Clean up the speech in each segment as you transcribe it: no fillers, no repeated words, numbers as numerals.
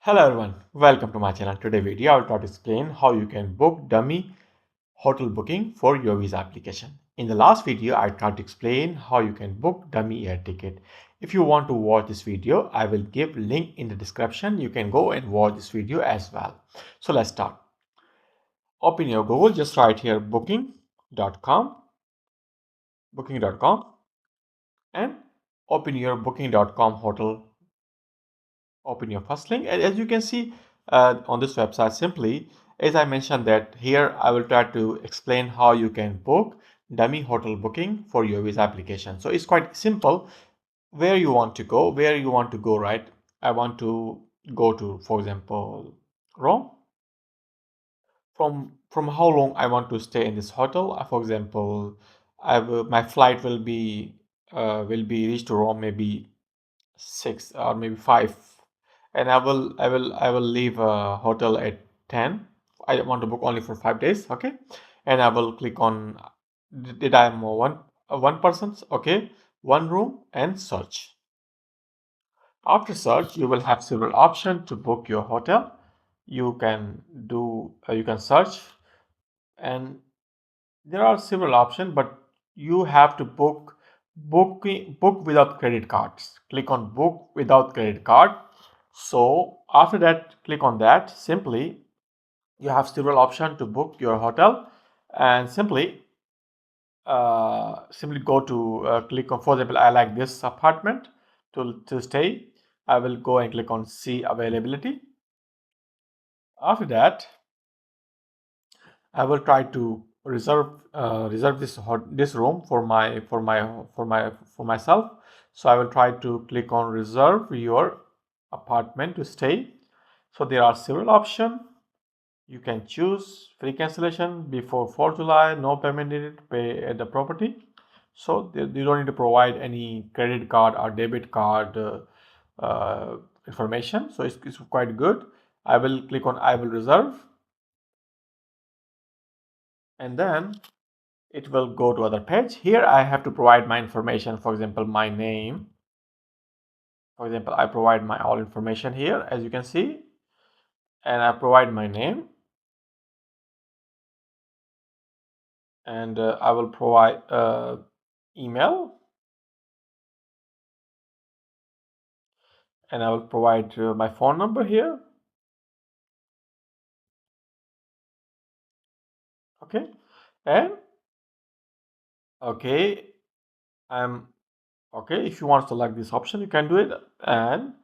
Hello everyone, welcome to my channel. Today video I will try to explain how you can book dummy hotel booking for your visa application. In the last video I tried to explain how you can book dummy air ticket. If you want to watch this video, I will give link in the description. You can go and watch this video as well. So let's start. Open your Google, just write here booking.com and open your booking.com hotel. Open your first link, and as you can see on this website, simply as I mentioned that here I will try to explain how you can book dummy hotel booking for your visa application. So it's quite simple. Where you want to go, right? I want to go to, for example, Rome. From how long I want to stay in this hotel. For example, my flight will be reached to Rome maybe 6 or maybe 5, and I will leave a hotel at 10. I want to book only for 5 days, okay? And I will click on did I am one person's, okay, one room, and search. After search, you will have several options to book your hotel. You can search, and there are several options, but you have to book without credit cards. Click on book without credit card. So after that, click on that. Simply, you have several options to book your hotel, and simply go to click on. For example, I like this apartment to stay. I will go and click on see availability. After that, I will try to reserve this room for myself. So I will try to click on reserve your apartment to stay. So there are several options. You can choose free cancellation before 4 July, no payment needed, pay at the property. So you don't need to provide any credit card or debit card information. So it's quite good. I will click on I will reserve, and then it will go to other page. Here I have to provide my information, for example my name. For example, I provide my all information here, as you can see, and I provide my name, and I will provide email, and I will provide my phone number here. Okay, and okay, I'm okay. If you want to select this option, you can do it. And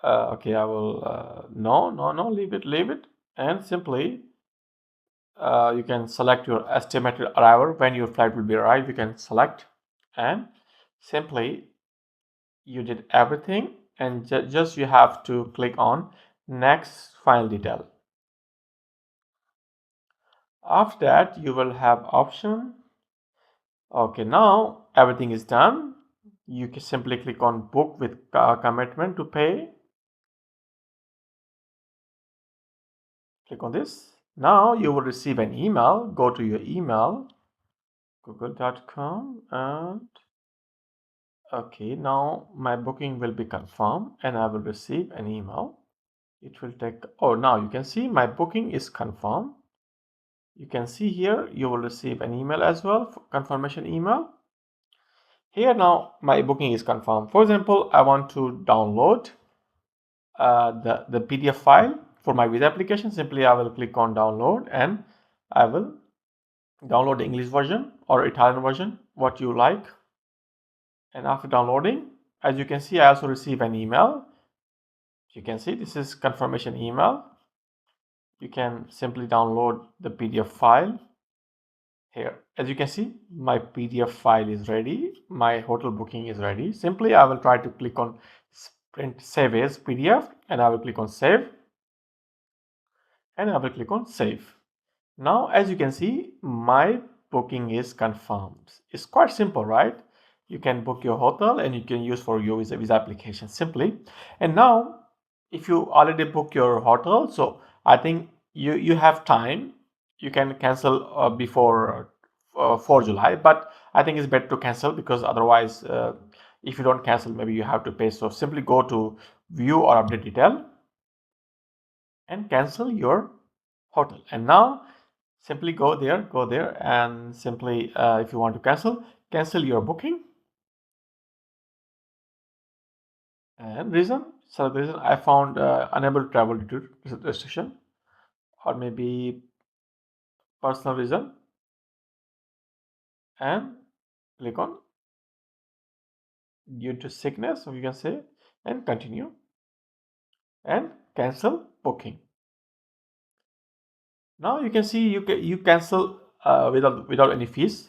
okay, I will no, leave it, and simply you can select your estimated arrival when your flight will be arrived. You can select, and simply you did everything, and just you have to click on next final detail. After that, you will have option. Okay, now everything is done. You can simply click on book with commitment to pay. Click on this. Now you will receive an email. Go to your email, google.com, and okay, now my booking will be confirmed, and I will receive an email. It will take, oh, now you can see my booking is confirmed. You can see here you will receive an email as well, confirmation email. Here now my booking is confirmed. For example, I want to download the PDF file for my visa application. Simply I will click on download, and I will download the English version or Italian version, what you like. And after downloading, as you can see, I also receive an email. You can see this is confirmation email. You can simply download the PDF file here. As you can see, my PDF file is ready. My hotel booking is ready. Simply, I will try to click on print save as PDF, and I will click on save, and I will click on save. Now, as you can see, my booking is confirmed. It's quite simple, right? You can book your hotel and you can use for your visa application simply. And now, if you already book your hotel, so I think you have time. You can cancel before 4 July, but I think it's better to cancel, because otherwise, if you don't cancel, maybe you have to pay. So simply go to view or update detail. and cancel your hotel. And now simply go there and simply if you want to cancel your booking. And reason, so the reason I found unable to travel due to restriction, or maybe personal reason, and click on due to sickness, so you can say, and continue and cancel booking. Now you can see you cancel without any fees,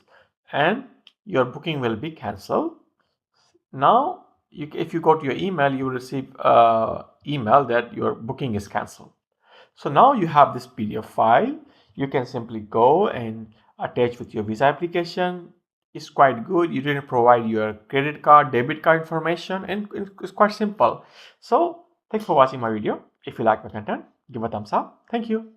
and your booking will be cancelled. Now if you go to your email, you will receive email that your booking is cancelled. So now you have this PDF file. You can simply go and attach with your visa application. It's quite good. You didn't provide your credit card, debit card information, and it's quite simple. So thanks for watching my video. If you like my content, give a thumbs up. Thank you.